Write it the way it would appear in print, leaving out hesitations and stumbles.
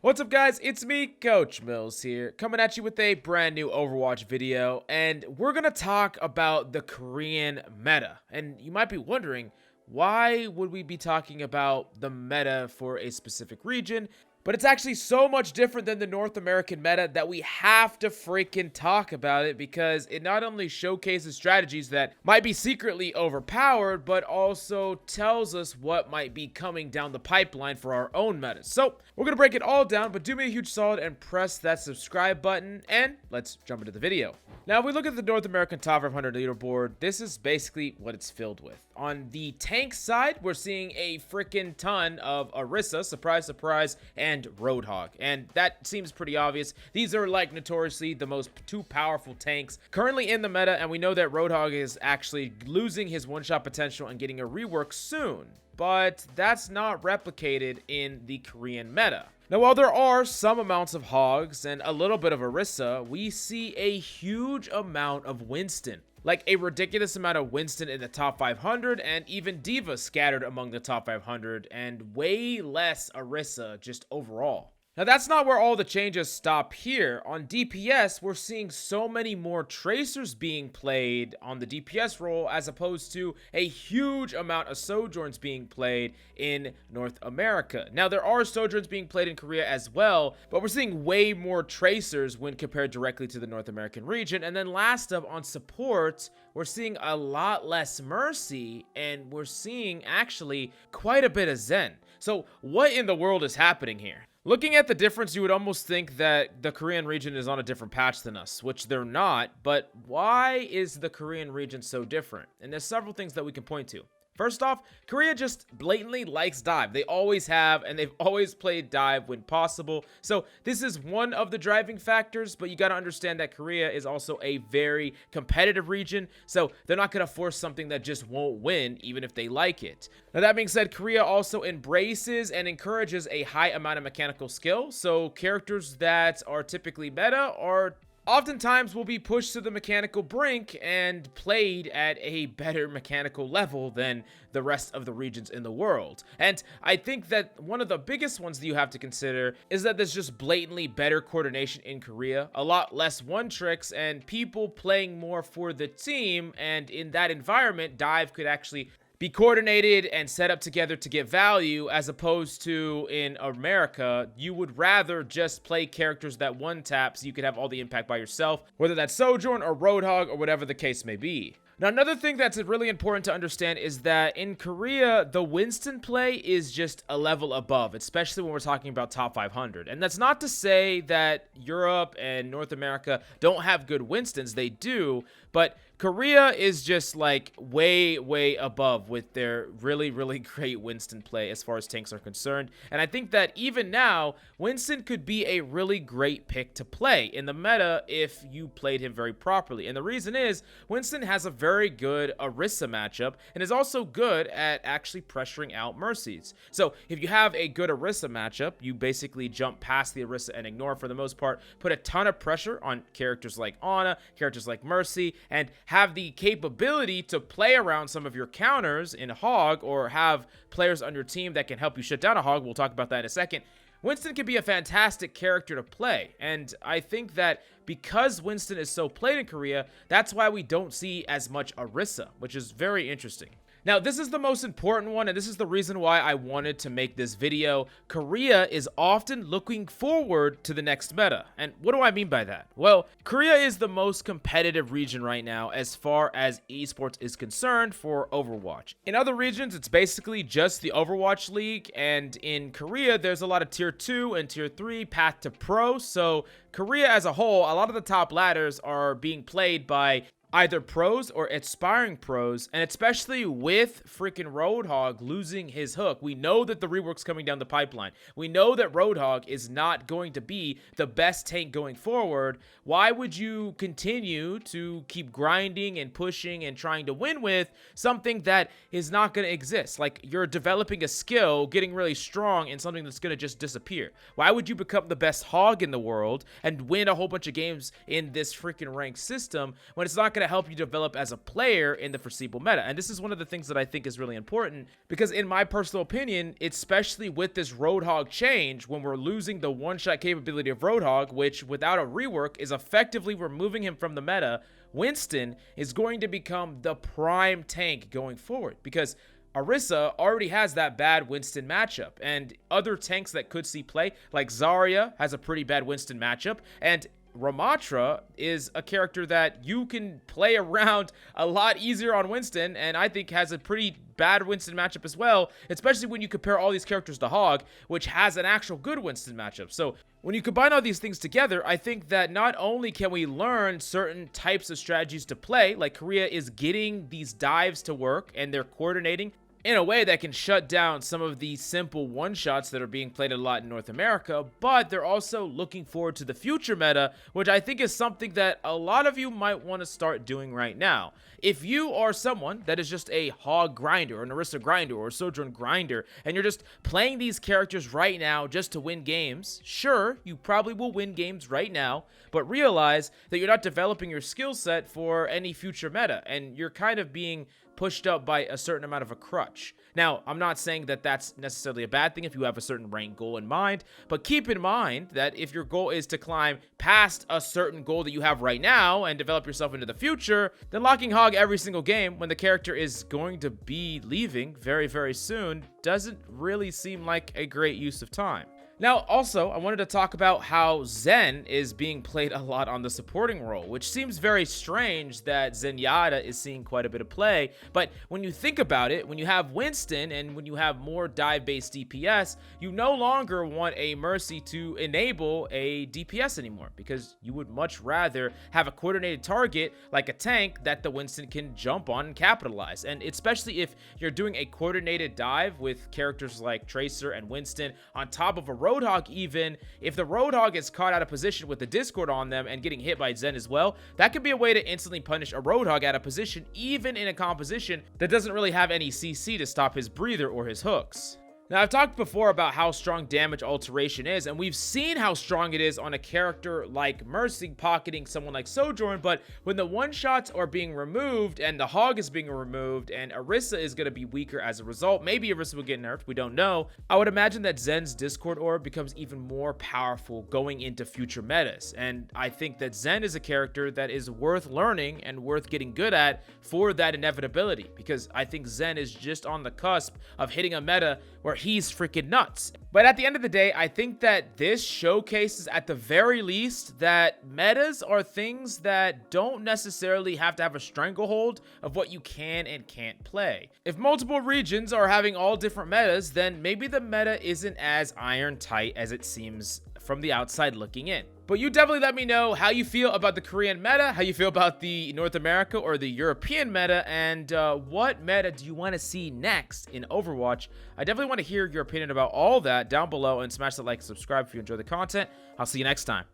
What's up, guys? It's me, Coach Mills here, coming at you with a brand new Overwatch video, and we're gonna talk about the Korean meta. And you might be wondering, why would we be talking about the meta for a specific region? But it's actually so much different than the North American meta that we have to freaking talk about it, because it not only showcases strategies that might be secretly overpowered, but also tells us what might be coming down the pipeline for our own metas. So we're going to break it all down, but do me a huge solid and press that subscribe button, and let's jump into the video. Now, if we look at the North American Top 500 leaderboard, this is basically what it's filled with. On the tank side, we're seeing a freaking ton of ORISA, surprise, surprise, and HOG. And that seems pretty obvious. These are like notoriously the two powerful tanks currently in the meta, and we know that HOG is actually losing his one-shot potential and getting a rework soon. But that's not replicated in the Korean meta. Now, while there are some amounts of HOGs and a little bit of ORISA, we see a huge amount of Winston. Like a ridiculous amount of Winston in the top 500, and even D.Va scattered among the top 500, and way less ORISA just overall. Now, that's not where all the changes stop here. On DPS, we're seeing so many more Tracers being played on the DPS role, as opposed to a huge amount of Sojourns being played in North America. Now, there are Sojourns being played in Korea as well, but we're seeing way more Tracers when compared directly to the North American region. And then last up, on support, we're seeing a lot less Mercy, and we're seeing actually quite a bit of Zen. So what in the world is happening here? Looking at the difference, you would almost think that the Korean region is on a different patch than us, which they're not. But why is the Korean region so different? And there's several things that we can point to. First off, Korea just blatantly likes dive. They always have, and they've always played dive when possible. So this is one of the driving factors, but you got to understand that Korea is also a very competitive region. So they're not going to force something that just won't win, even if they like it. Now, that being said, Korea also embraces and encourages a high amount of mechanical skill. So characters that are typically meta are oftentimes will be pushed to the mechanical brink and played at a better mechanical level than the rest of the regions in the world. And I think that one of the biggest ones that you have to consider is that there's just blatantly better coordination in Korea, a lot less one tricks, and people playing more for the team. And in that environment, dive could actually be coordinated and set up together to get value, as opposed to in America, you would rather just play characters that one tap so you could have all the impact by yourself, whether that's Sojourn or Roadhog or whatever the case may be. Now, another thing that's really important to understand is that in Korea, the Winston play is just a level above, especially when we're talking about top 500. And that's not to say that Europe and North America don't have good Winstons. They do, but Korea is just like way, way above with their really, really great Winston play as far as tanks are concerned. And I think that even now, Winston could be a really great pick to play in the meta if you played him very properly. And the reason is, Winston has a very good ORISA matchup and is also good at actually pressuring out Mercies. So if you have a good ORISA matchup, you basically jump past the ORISA and ignore for the most part, put a ton of pressure on characters like Ana, characters like Mercy, and have the capability to play around some of your counters in HOG, or have players on your team that can help you shut down a HOG. We'll talk about that in a second. Winston can be a fantastic character to play, and I think that because Winston is so played in Korea, that's why we don't see as much ORISA, which is very interesting. Now, this is the most important one, and this is the reason why I wanted to make this video. Korea is often looking forward to the next meta. And what do I mean by that? Well, Korea is the most competitive region right now as far as esports is concerned for Overwatch. In other regions, it's basically just the Overwatch League, and in Korea, there's a lot of tier 2 and tier 3 path to pro. So Korea as a whole, a lot of the top ladders are being played by either pros or aspiring pros, and especially with freaking Roadhog losing his hook, we know that the rework's coming down the pipeline. We know that Roadhog is not going to be the best tank going forward. Why would you continue to keep grinding and pushing and trying to win with something that is not going to exist? Like, you're developing a skill, getting really strong in something that's going to just disappear. Why would you become the best HOG in the world and win a whole bunch of games in this freaking ranked system when it's not going going to help you develop as a player in the foreseeable meta. And this is one of the things that I think is really important, because in my personal opinion, especially with this Roadhog change, when we're losing the one-shot capability of Roadhog, which without a rework is effectively removing him from the meta, Winston is going to become the prime tank going forward, because ORISA already has that bad Winston matchup, and other tanks that could see play, like Zarya, has a pretty bad Winston matchup, and Ramatra is a character that you can play around a lot easier on Winston, and I think has a pretty bad Winston matchup as well, especially when you compare all these characters to HOG, which has an actual good Winston matchup. So when you combine all these things together, I think that not only can we learn certain types of strategies to play, like Korea is getting these dives to work and they're coordinating in a way that can shut down some of the simple one-shots that are being played a lot in North America, but they're also looking forward to the future meta, which I think is something that a lot of you might want to start doing right now. If you are someone that is just a HOG grinder, or an ORISA grinder, or a Sojourn grinder, and you're just playing these characters right now just to win games, sure, you probably will win games right now, but realize that you're not developing your skill set for any future meta, and you're kind of being pushed up by a certain amount of a crutch. Now, I'm not saying that that's necessarily a bad thing if you have a certain rank goal in mind, but keep in mind that if your goal is to climb past a certain goal that you have right now and develop yourself into the future, then locking HOG every single game when the character is going to be leaving very, very soon doesn't really seem like a great use of time. Now, also, I wanted to talk about how Zen is being played a lot on the supporting role, which seems very strange that Zenyatta is seeing quite a bit of play, but when you think about it, when you have Winston and when you have more dive-based DPS, you no longer want a Mercy to enable a DPS anymore, because you would much rather have a coordinated target like a tank that the Winston can jump on and capitalize. And especially if you're doing a coordinated dive with characters like Tracer and Winston on top of a Roadhog, even if the Roadhog is caught out of position with the Discord on them and getting hit by Zen as well, that could be a way to instantly punish a Roadhog out of position, even in a composition that doesn't really have any CC to stop his breather or his hooks. Now, I've talked before about how strong damage alteration is, and we've seen how strong it is on a character like Mercy pocketing someone like Sojourn, but when the one-shots are being removed and the HOG is being removed and ORISA is going to be weaker as a result, maybe ORISA will get nerfed, we don't know, I would imagine that Zen's Discord orb becomes even more powerful going into future metas, and I think that Zen is a character that is worth learning and worth getting good at for that inevitability, because I think Zen is just on the cusp of hitting a meta where he's freaking nuts. But at the end of the day, I think that this showcases at the very least that metas are things that don't necessarily have to have a stranglehold of what you can and can't play. If multiple regions are having all different metas, then maybe the meta isn't as iron tight as it seems from the outside looking in. But you definitely let me know how you feel about the Korean meta, how you feel about the North America or the European meta, and what meta do you want to see next in Overwatch. I definitely want to hear your opinion about all that down below, and smash that like and subscribe if you enjoy the content. I'll see you next time.